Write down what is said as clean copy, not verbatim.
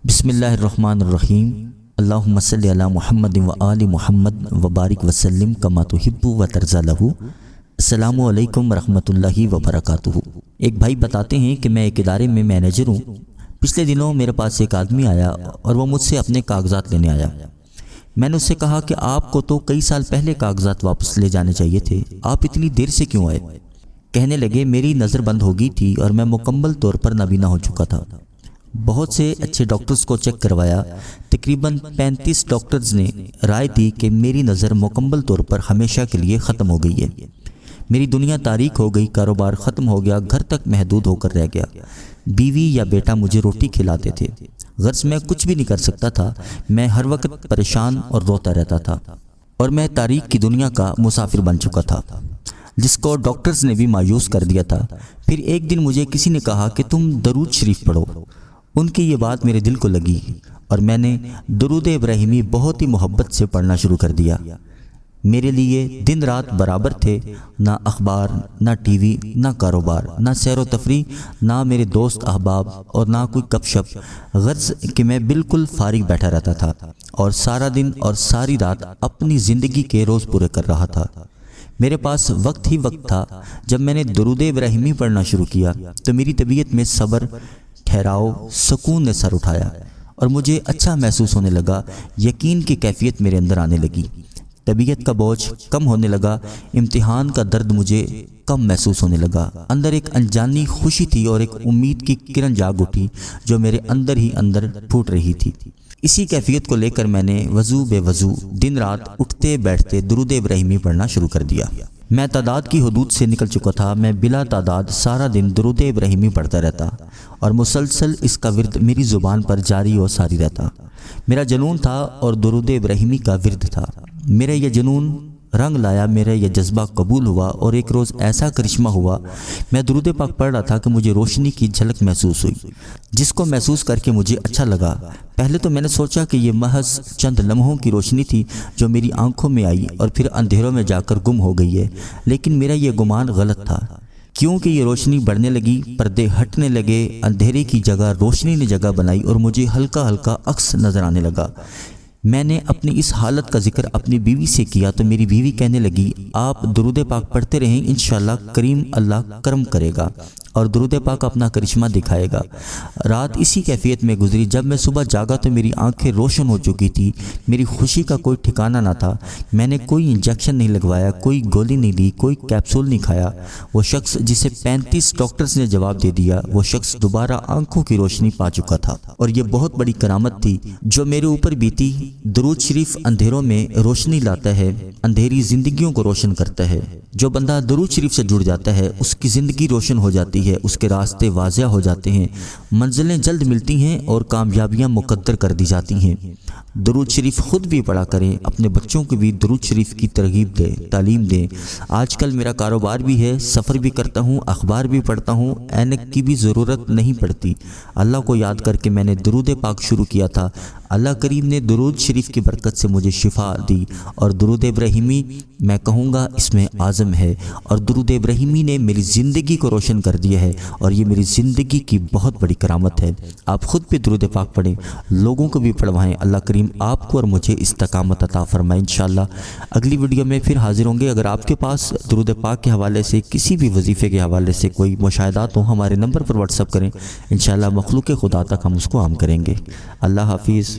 بسم اللہ الرحمن الرحیم۔ اللہم صلی علی محمد و آل محمد وبارک وسلم کما تحب و ترضی لہ۔ السلام علیکم ورحمۃ اللہ وبرکاتہ۔ ایک بھائی بتاتے ہیں کہ میں ایک ادارے میں مینیجر ہوں۔ پچھلے دنوں میرے پاس ایک آدمی آیا اور وہ مجھ سے اپنے کاغذات لینے آیا۔ میں نے اس سے کہا کہ آپ کو تو کئی سال پہلے کاغذات واپس لے جانے چاہیے تھے، آپ اتنی دیر سے کیوں آئے؟ کہنے لگے میری نظر بند ہو گئی تھی اور میں مکمل طور پر نابینا ہو چکا تھا۔ بہت سے اچھے ڈاکٹرز کو چیک کروایا، تقریباً 35 ڈاکٹرز نے رائے دی کہ میری نظر مکمل طور پر ہمیشہ کے لیے ختم ہو گئی ہے۔ میری دنیا تاریک ہو گئی، کاروبار ختم ہو گیا، گھر تک محدود ہو کر رہ گیا۔ بیوی یا بیٹا مجھے روٹی کھلاتے تھے، غرض میں کچھ بھی نہیں کر سکتا تھا۔ میں ہر وقت پریشان اور روتا رہتا تھا اور میں تاریک کی دنیا کا مسافر بن چکا تھا، جس کو ڈاکٹرز نے بھی مایوس کر دیا تھا۔ پھر ایک دن مجھے کسی نے کہا کہ تم درود شریف پڑھو۔ ان کی یہ بات میرے دل کو لگی اور میں نے درود ابراہیمی بہت ہی محبت سے پڑھنا شروع کر دیا۔ میرے لیے دن رات برابر تھے، نہ اخبار، نہ ٹی وی، نہ کاروبار، نہ سیر و تفریح، نہ میرے دوست احباب اور نہ کوئی گپ شپ، غرض کہ میں بالکل فارغ بیٹھا رہتا تھا اور سارا دن اور ساری رات اپنی زندگی کے روز پورے کر رہا تھا۔ میرے پاس وقت ہی وقت تھا۔ جب میں نے درود ابراہیمی پڑھنا شروع کیا تو میری طبیعت میں صبر، ٹھہراؤ، سکون نے سر اٹھایا اور مجھے اچھا محسوس ہونے لگا۔ یقین کی کیفیت میرے اندر آنے لگی، طبیعت کا بوجھ کم ہونے لگا، امتحان کا درد مجھے کم محسوس ہونے لگا۔ اندر ایک انجانی خوشی تھی اور ایک امید کی کرن جاگ اٹھی جو میرے اندر ہی اندر پھوٹ رہی تھی۔ اسی کیفیت کو لے کر میں نے وضو بے وضو دن رات اٹھتے بیٹھتے درود ابراہیمی پڑھنا شروع کر دیا۔ میں تعداد کی حدود سے نکل چکا تھا۔ میں بلا تعداد سارا دن درود ابراہیمی پڑھتا رہتا اور مسلسل اس کا ورد میری زبان پر جاری و ساری رہتا۔ میرا جنون تھا اور درود ابراہیمی کا ورد تھا۔ میرا یہ جنون رنگ لایا، میرا یہ جذبہ قبول ہوا اور ایک روز ایسا کرشمہ ہوا، میں درود پاک پڑھ رہا تھا کہ مجھے روشنی کی جھلک محسوس ہوئی، جس کو محسوس کر کے مجھے اچھا لگا۔ پہلے تو میں نے سوچا کہ یہ محض چند لمحوں کی روشنی تھی جو میری آنکھوں میں آئی اور پھر اندھیروں میں جا کر گم ہو گئی ہے، لیکن میرا یہ گمان غلط تھا، کیونکہ یہ روشنی بڑھنے لگی، پردے ہٹنے لگے، اندھیرے کی جگہ روشنی نے جگہ بنائی اور مجھے ہلکا ہلکا عکس نظر آنے لگا۔ میں نے اپنی اس حالت کا ذکر اپنی بیوی سے کیا تو میری بیوی کہنے لگی آپ درود پاک پڑھتے رہیں، انشاءاللہ کریم اللہ کرم کرے گا اور درود پاک اپنا کرشمہ دکھائے گا۔ رات اسی کیفیت میں گزری۔ جب میں صبح جاگا تو میری آنکھیں روشن ہو چکی تھی۔ میری خوشی کا کوئی ٹھکانہ نہ تھا۔ میں نے کوئی انجیکشن نہیں لگوایا، کوئی گولی نہیں لی، کوئی کیپسول نہیں کھایا۔ وہ شخص جسے 35 ڈاکٹرز نے جواب دے دیا، وہ شخص دوبارہ آنکھوں کی روشنی پا چکا تھا اور یہ بہت بڑی کرامت تھی جو میرے اوپر بیتی۔ درود شریف اندھیروں میں روشنی لاتا ہے، اندھیری زندگیوں کو روشن کرتا ہے۔ جو بندہ درود شریف سے جڑ جاتا ہے اس کی زندگی روشن ہو جاتی ہے، اس کے راستے واضح ہو جاتے ہیں، منزلیں جلد ملتی ہیں اور کامیابیاں مقدر کر دی جاتی ہیں۔ درود شریف خود بھی پڑھا کریں، اپنے بچوں کو بھی درود شریف کی ترغیب دیں، تعلیم دیں۔ آج کل میرا کاروبار بھی ہے، سفر بھی کرتا ہوں، اخبار بھی پڑھتا ہوں، اینک کی بھی ضرورت نہیں پڑتی۔ اللہ کو یاد کر کے میں نے درود پاک شروع کیا تھا۔ اللہ کریم نے درود شریف کی برکت سے مجھے شفا دی اور درود ابراہیمی میں کہوں گا اس میں اعظم ہے، اور درود ابراہیمی نے میری زندگی کو روشن کر دیا ہے اور یہ میری زندگی کی بہت بڑی کرامت ہے۔ آپ خود بھی درود پاک پڑھیں، لوگوں کو بھی پڑھوائیں۔ اللہ کریم آپ کو اور مجھے استقامت عطا فرمائے۔ انشاءاللہ اگلی ویڈیو میں پھر حاضر ہوں گے۔ اگر آپ کے پاس درود پاک کے حوالے سے کسی بھی وظیفے کے حوالے سے کوئی مشاہدات ہوں، ہمارے نمبر پر واٹس ایپ کریں، انشاءاللہ مخلوق خدا تک ہم اس کو عام کریں گے۔ اللہ حافظ۔